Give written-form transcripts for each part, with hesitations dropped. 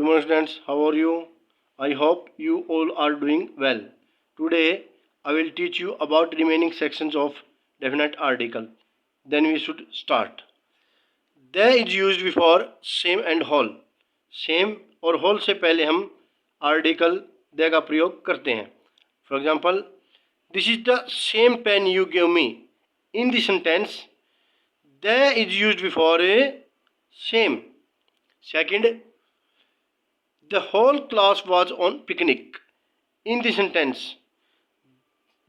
morning students, how are you? I hope you all are doing well. Today I will teach you about remaining sections of definite article. Then we should start. They is used before same and whole. Same और whole से पहले हम article they का प्रयोग करते हैं. For example, this is the same pen you gave me. In the sentence, they is used before a same. Second, the whole class was on picnic. In the sentence,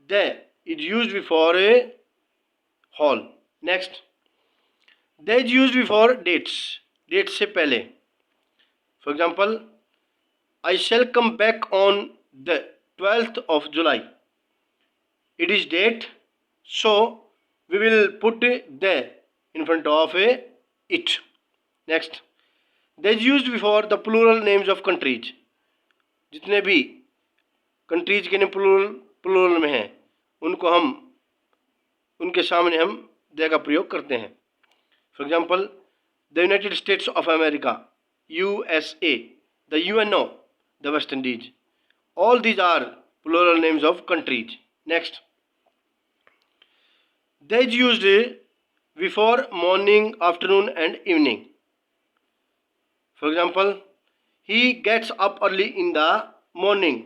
the is used before a whole. Next, they is used before dates. Dates से पहले. For example, I shall come back on the 12th of July. It is date, so we will put the in front of it. Next, they is used before the plural names of countries. जितने भी countries के name plural में हैं उनको हम उनके सामने हम दे का प्रयोग करते हैं. For example, the United States of America, USA, the UNO, the West Indies. All these are plural names of countries. Next, the is used before morning, afternoon and evening. For example, he gets up early in the morning.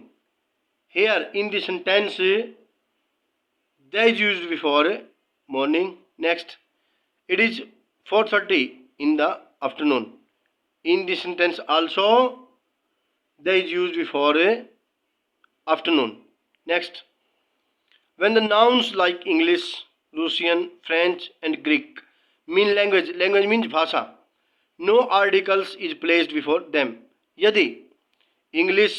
Here in the sentence, they is used before morning. Next, it is 4:30 in the afternoon. In the sentence also, they is used before afternoon. Next, when the nouns like English, Russian, French and Greek mean language, language means भाषा, no articles is placed before them. यदि English,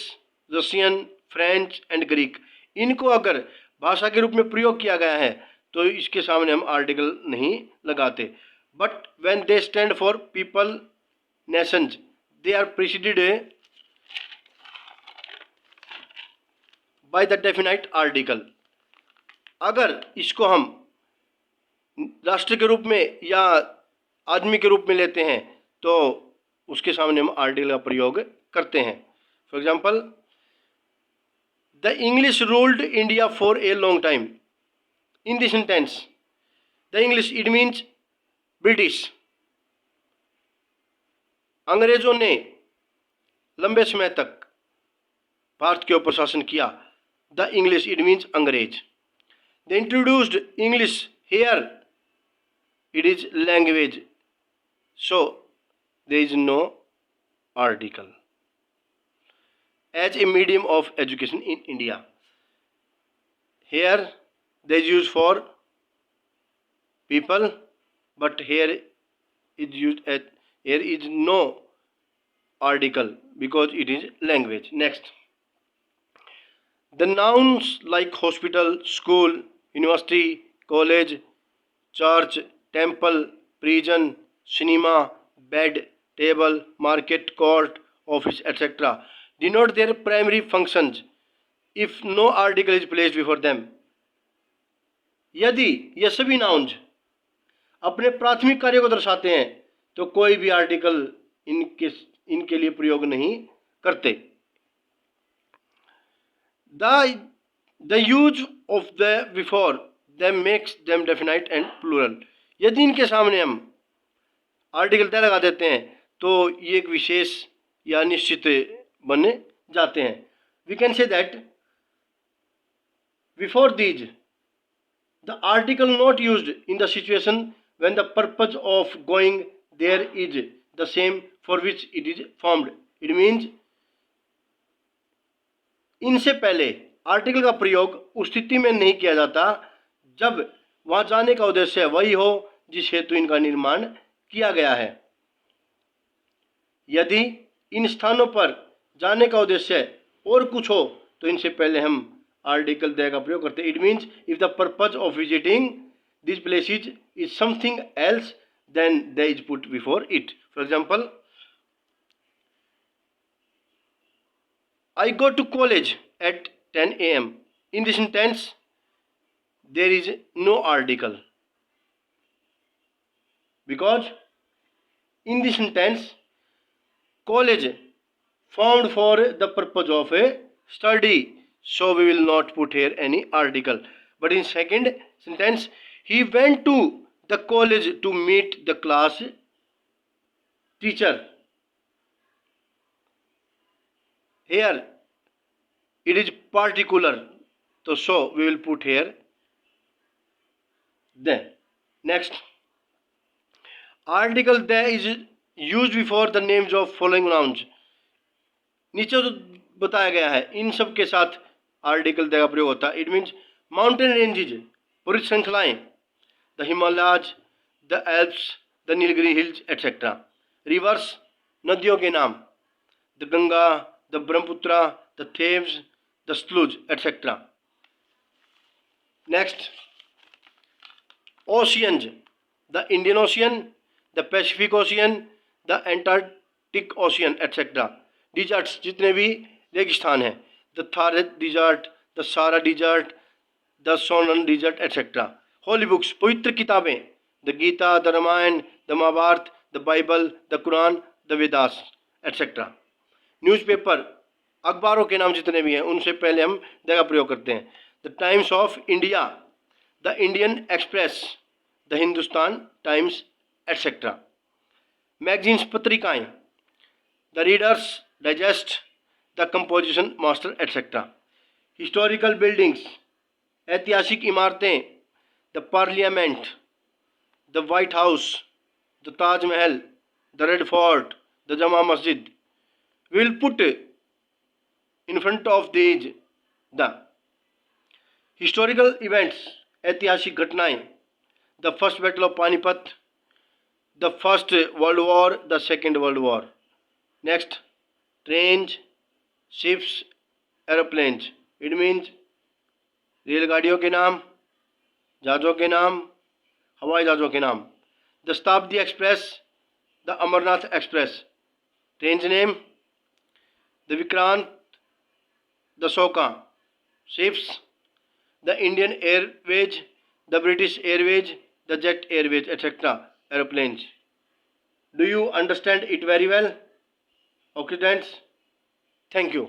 Russian, French and Greek इनको अगर भाषा के रूप में प्रयोग किया गया है तो इसके सामने हम आर्टिकल नहीं लगाते. But when they stand for people, nations, they are preceded by the definite article. अगर इसको हम राष्ट्र के रूप में या आदमी के रूप में लेते हैं तो उसके सामने हम आर्टिकल का प्रयोग करते हैं. For example, the English ruled India for a long time. In the sentence, the English it means British. अंग्रेजों ने लंबे समय तक भारत के ऊपर शासन किया. द इंग्लिश इट मीन्स अंग्रेज. The introduced English here, it is language. So there is no article as a medium of education in India. Here they is used for people, but here is used as, here is no article because it is language. Next, the nouns like hospital, school, university, college, church, temple, prison, cinema, bed, table, market, court, office, etc. denote their primary functions if no article is placed before them. यदि ये सभी nouns अपने प्राथमिक कार्य को दर्शाते हैं तो कोई भी आर्टिकल इनके लिए प्रयोग नहीं करते. The use of the before them makes them definite and plural. यदि इनके सामने हम आर्टिकल तय लगा देते हैं तो ये एक विशेष या निश्चित बन जाते हैं. We can say that before these the article not used in the situation when the purpose of going there is the same for which it is formed. It means इनसे पहले आर्टिकल का प्रयोग उस स्थिति में नहीं किया जाता जब वहाँ जाने का उद्देश्य वही हो जिस हेतु इनका निर्माण किया गया है. यदि इन स्थानों पर जाने का उद्देश्य और कुछ हो तो इनसे पहले हम आर्टिकल दे का प्रयोग करते हैं. It means if the purpose of visiting this places is something else then the is put before it. For example, I go to college at 10 AM. In this sentence there is no article because in this sentence college Found for the purpose of a study. So we will not put here any article. But in second sentence, he went to the college to meet the class teacher. Here it is particular. So we will put here the. Next, article there is used before the names of following nouns. नीचे जो बताया गया है इन सब के साथ article the का प्रयोग होता है. इट मीन्स माउंटेन रेंजेज, पर्वत श्रृंखलाएं, the Himalayas, the Alps, the Nilgiri hills et cetera. Rivers, नदियों के नाम, the Ganga, the Brahmaputra, the Thames, the स्लूज et cetera. Next, oceans, the Indian ocean, the Pacific ocean, the Antarctic ocean et cetera. Deserts, जितने भी रेगिस्तान हैं, the Thar desert, the Sahara desert, the Sonoran desert et cetera. Holy books, पवित्र किताबें, the Gita, the Ramayana, the Mahabharata, the Bible, the Quran, the Vedas et cetera. Newspaper, अखबारों के नाम जितने भी हैं उनसे पहले हम द का प्रयोग करते हैं. The Times of India, the Indian Express, the Hindustan Times etcetera. Magazines, पत्रिकाएं, the Reader's Digest, the Composition Master etcetera. Historical buildings, ऐतिहासिक इमारतें, the Parliament, the White House, the Taj Mahal, the Red Fort, the Jama Masjid. Will put in front of these the historical events, ऐतिहासिक घटनाएं, the First Battle of Panipat, the First World War, the Second World War. Next, trains, ships, aeroplanes. It means रेलगाड़ियों के नाम, जहाज़ों के नाम, हवाई जहाज़ों के नाम. The Shatabdi Express, the Amarnath Express. Trains name, the Vikrant, the शोका. Ships, the Indian Airways, the British Airways, the Jet Airways etcetera. Aeroplanes. Do you understand it very well? Okay, students. Thank you.